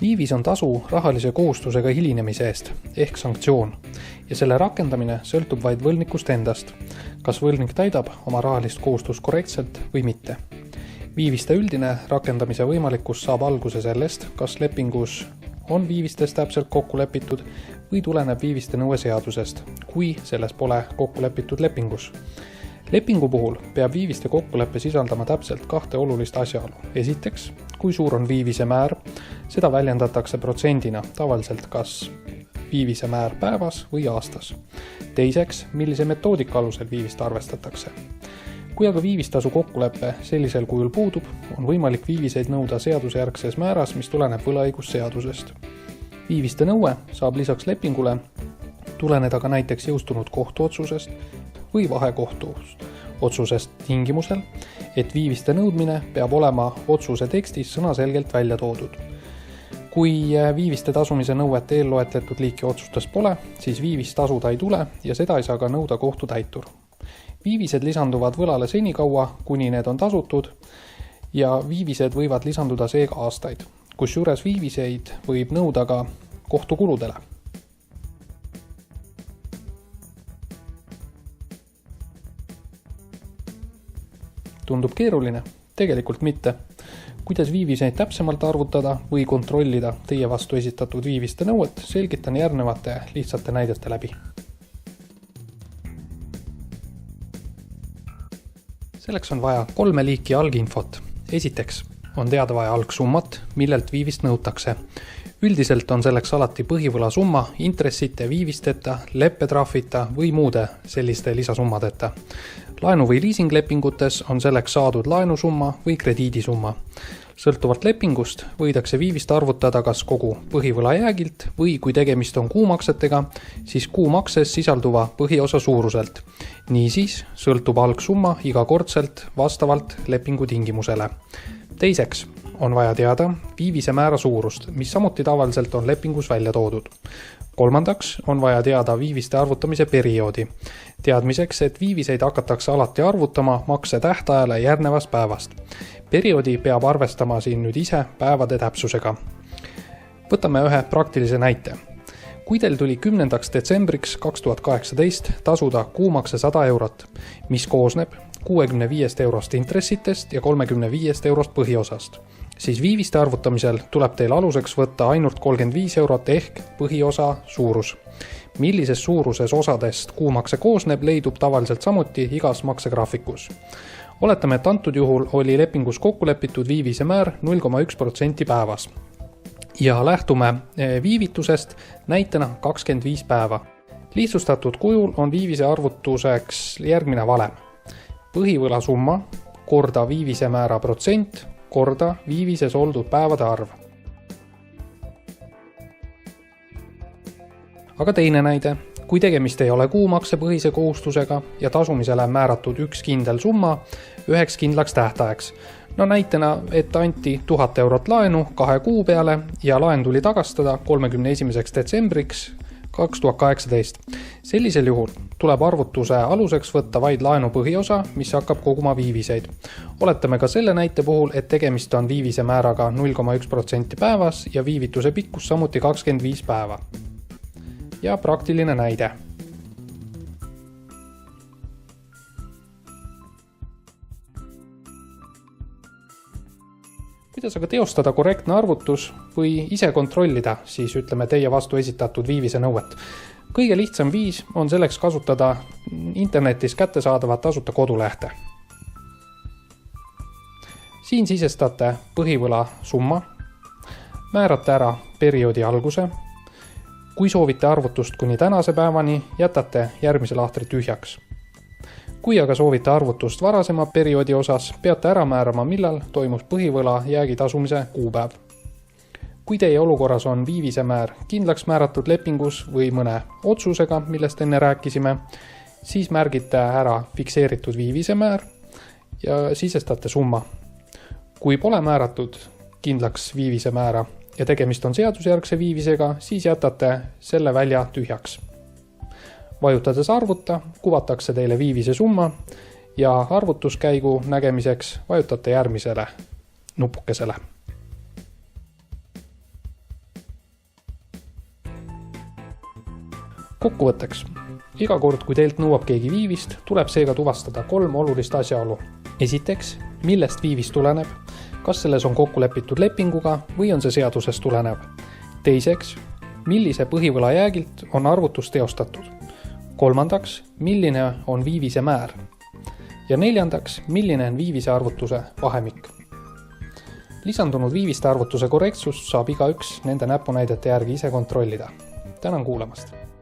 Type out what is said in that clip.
Viivis on tasu rahalise kohustusega hilinemise eest ehk sanktsioon ja selle rakendamine sõltub vaid võlgnikust endast, kas võlgnik täidab oma rahalist kohustust korrektselt või mitte. Viiviste üldine rakendamise võimalikkus saab alguse sellest, kas lepingus on viivistes täpselt kokku lepitud või tuleneb viiviste nõue seadusest, kui selles pole kokku lepitud lepingus. Lepingu puhul peab viiviste kokkuleppe sisaldama täpselt 2 olulist asjaolu. Esiteks, kui suur on viivise määr, seda väljendatakse protsendina, tavaliselt kas viivise määr päevas või aastas. Teiseks, millise metoodika alusel viivist arvestatakse. Kui aga viivistasu kokkulepe sellisel kujul puudub, on võimalik viiviseid nõuda seadusjärgses määras, mis tuleneb võlaõigusseadusest. Viiviste nõue saab lisaks lepingule tuleneda ka näiteks jõustunud kohtuotsusest või vahekohtust otsusest tingimusel, et viiviste nõudmine peab olema otsuse tekstis sõnaselgelt välja toodud. Kui viiviste tasumise nõuet eelloetletud liiki otsustest pole, siis viivist tasuda ei tule ja seda ei saa ka nõuda kohtutäitur. Viivised lisanduvad võlale senikaua, kuni need on tasutud ja viivised võivad lisanduda seega aastaid, kusjuures viiviseid võib nõuda ka kohtukuludele. Tundub keeruline? Tegelikult mitte. Kuidas viiviseid täpsemalt arvutada või kontrollida teie vastu esitatud viiviste nõuet, selgitan järgnevate lihtsate näidete läbi. Selleks on vaja 3 liiki alginfot. Esiteks on teada vaja algsummat, millelt viivist nõutakse. Üldiselt on selleks alati põhivõla summa, intressite, viivisteta, leppetrahvita või muude selliste lisasummadeta. Laenu- või liisinglepingutes on selleks saadud laenusumma või krediidisumma. Sõltuvalt lepingust võidakse viivist arvutada kas kogu põhivõla jäägilt või kui tegemist on kuumaksetega, siis kuumakses sisalduva põhiosa suuruselt. Niisiis sõltub algsumma igakordselt vastavalt lepingu tingimusele. Teiseks on vaja teada viivise määra suurust, mis samuti tavaliselt on lepingus välja toodud. Kolmandaks on vaja teada viiviste arvutamise perioodi. Teadmiseks, et viiviseid hakatakse alati arvutama makse tähtajale järgnevast päevast. Perioodi peab arvestama siin nüüd ise päevade täpsusega. Võtame ühe praktilise näite. Kui teil tuli 10. detsembriks 2018 tasuda kuumakse 100 eurot, mis koosneb 65 eurost intressitest ja 35 eurost põhiosast, siis viiviste arvutamisel tuleb teil aluseks võtta ainult 35 eurot ehk põhiosa suurus. Millises suuruses osadest kuumakse koosneb, leidub tavaliselt samuti igas maksegraafikus. Oletame, et antud juhul oli lepingus kokku lepitud viivise määr 0,1% päevas. Ja lähtume viivitusest näitena 25 päeva. Lihtsustatud kujul on viivise arvutuseks järgmine valem. Põhivõla summa korda viivise määra protsent korda viivises oldud päevade arv. Aga teine näide. Kui tegemist ei ole kuumakse põhise kohustusega ja tasumisele määratud üks kindel summa üheks kindlaks tähtajaks. No näitena, et anti 1000 eurot laenu 2 kuu peale ja laen tuli tagastada 31. detsembriks 2018. Sellisel juhul tuleb arvutuse aluseks võtta vaid laenu põhiosa, mis hakkab koguma viiviseid. Oletame ka selle näite puhul, et tegemist on viivise määraga 0,1% päevas ja viivituse pikkus samuti 25 päeva. Ja praktiline näide. Kuidas aga teostada korrektne arvutus või ise kontrollida, siis ütleme teie vastu esitatud viivise nõuet? Kõige lihtsam viis on selleks kasutada internetis kättesaadavat tasuta kodulehte. Siin sisestate põhivõla summa, määrate ära perioodi alguse. Kui soovite arvutust kuni tänase päevani, jätate järgmise lahtri tühjaks. Kui aga soovite arvutust varasema perioodi osas, peate ära määrama, millal toimus põhivõla jäägi tasumise kuupäev. Kui teie olukorras on viivise määr kindlaks määratud lepingus või mõne otsusega, millest enne rääkisime, siis märgite ära fikseeritud viivise määr ja sisestate summa. Kui pole määratud kindlaks viivise määra ja tegemist on seadusjärgse viivisega, siis jätate selle välja tühjaks. Vajutades arvuta, kuvatakse teile viivise summa ja arvutuskäigu nägemiseks vajutate järgmisele nupukesele. Kokkuvõtteks. Iga kord, kui teilt nõuab keegi viivist, tuleb seega tuvastada 3 olulist asjaolu. Esiteks, millest viivis tuleneb, kas selles on kokku lepitud lepinguga või on see seadusest tulenev. Teiseks, millise põhivõla jäägilt on arvutus teostatud. Kolmandaks, milline on viivise määr. Ja neljandaks, milline on viivise arvutuse vahemik. Lisandunud viiviste arvutuse korrektsust saab igaüks nende näpunäidete järgi ise kontrollida. Tänan kuulamast!